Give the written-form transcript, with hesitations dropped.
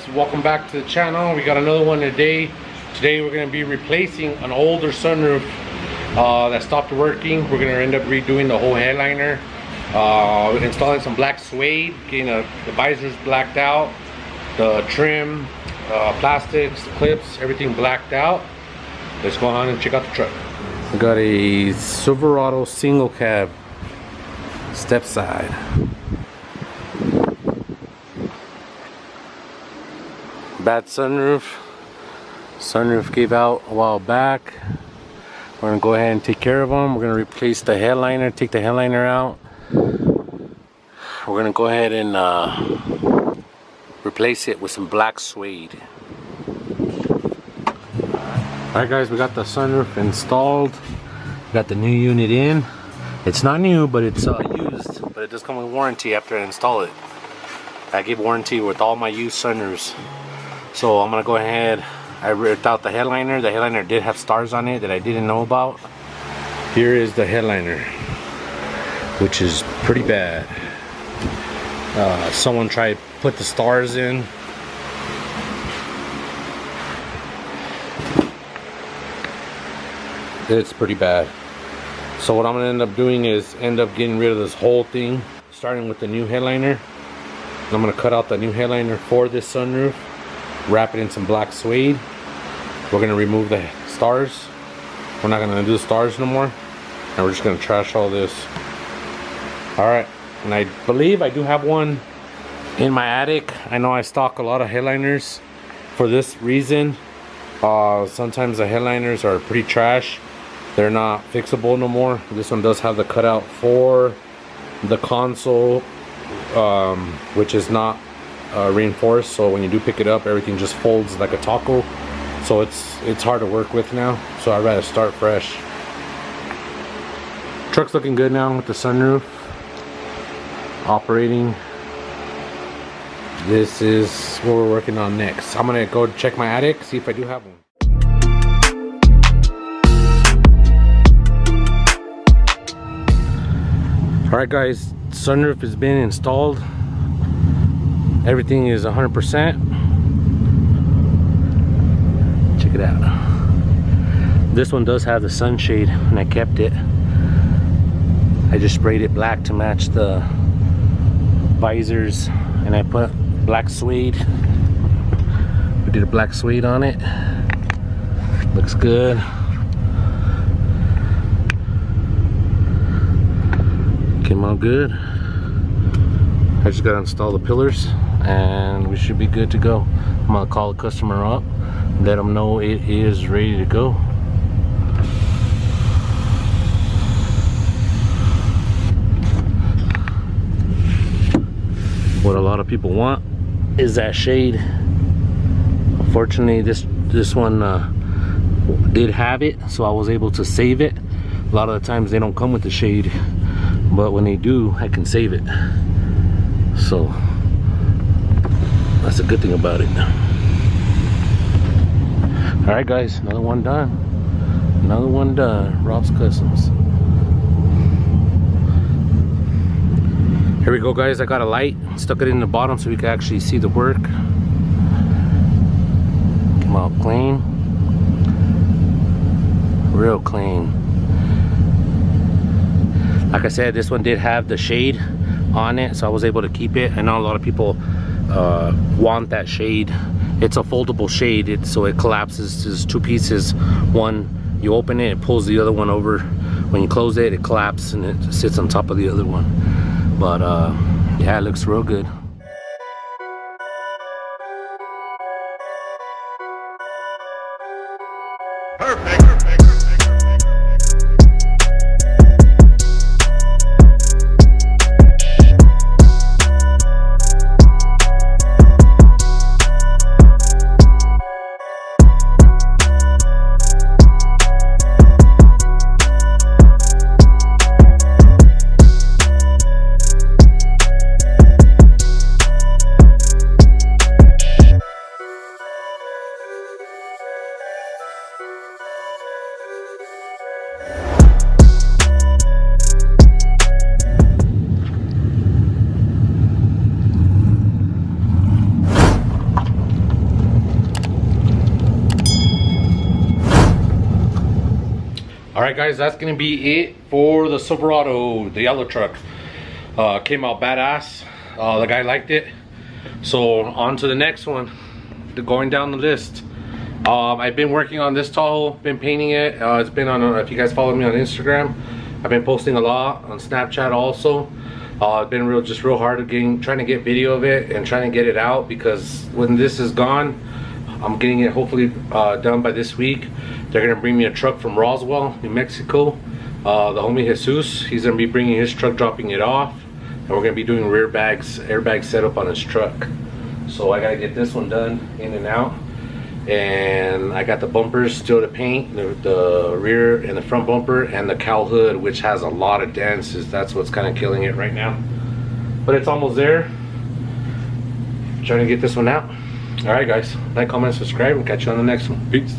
welcome back to the channel. We got another one today. Today we're going to be replacing an older sunroof that stopped working. We're going to end up redoing the whole headliner, installing some black suede, getting the visors blacked out, the trim, plastics, the clips, everything blacked out. Let's go on and check out the truck. We got a Silverado single cab step side. Bad sunroof. Sunroof gave out a while back. We're gonna go ahead and take care of them. We're gonna replace the headliner, take the headliner out. We're gonna go ahead and replace it with some black suede. Alright guys, we got the sunroof installed. We got the new unit in. It's not new, but it's used. But it does come with warranty after I install it. I give warranty with all my used sunroofs. So I'm gonna go ahead. I ripped out the headliner. The headliner did have stars on it that I didn't know about. Here is the headliner, which is pretty bad. Someone tried to put the stars in. It's pretty bad. So what I'm gonna end up doing is end up getting rid of this whole thing, starting with the new headliner. I'm gonna cut out the new headliner for this sunroof, wrap it in some black suede. We're gonna remove the stars. We're not gonna do the stars no more, and we're just gonna trash all this. All right, and I believe I do have one in my attic. I know I stock a lot of headliners for this reason. Sometimes the headliners are pretty trash. They're not fixable no more. This one does have the cutout for the console, which is not reinforced, so when you do pick it up, everything just folds like a taco. So it's hard to work with now, so I'd rather start fresh. Truck's looking good now with the sunroof operating. This is what we're working on next. I'm gonna go check my attic, see if I do have one. Alright guys, sunroof has been installed. Everything is 100%. Check it out. This one does have the sunshade, and I kept it. I just sprayed it black to match the visors, and I put black suede. We did a black suede on it. Looks good. Came out good. I just gotta install the pillars and we should be good to go. I'm gonna call the customer up, let them know it is ready to go. What a lot of people want is that shade. Unfortunately, this one did have it, so I was able to save it. A lot of the times they don't come with the shade, but when they do, I can save it. So that's a good thing about it. All right guys, another one done. Another one done. Rob's Customs. Here we go guys, I got a light, stuck it in the bottom so we can actually see the work. Came out clean. Real clean. Like I said, this one did have the shade on it, so I was able to keep it. I know a lot of people want that shade. It's a foldable shade, so it collapses to two pieces. One, you open it, it pulls the other one over. When you close it, it collapses and it sits on top of the other one. But yeah, it looks real good. Perfect. All right, guys, that's gonna be it for the Silverado, the yellow truck. Came out badass. The guy liked it. So on to the next one. Going down the list. I've been working on this Tahoe, been painting it. It's been on, if you guys follow me on Instagram, I've been posting a lot on Snapchat also. It's been real hard trying to get video of it and trying to get it out, because when this is gone, I'm getting it hopefully done by this week. They're gonna bring me a truck from Roswell, New Mexico. The homie Jesus, he's gonna be bringing his truck, dropping it off, and we're gonna be doing airbag setup on his truck. So I gotta get this one done, in and out. And I got the bumpers still to paint, the rear and the front bumper, and the cowl hood, which has a lot of dents. That's what's kind of killing it right now. But it's almost there. Trying to get this one out. All right, guys, like, comment, subscribe, and catch you on the next one. Peace.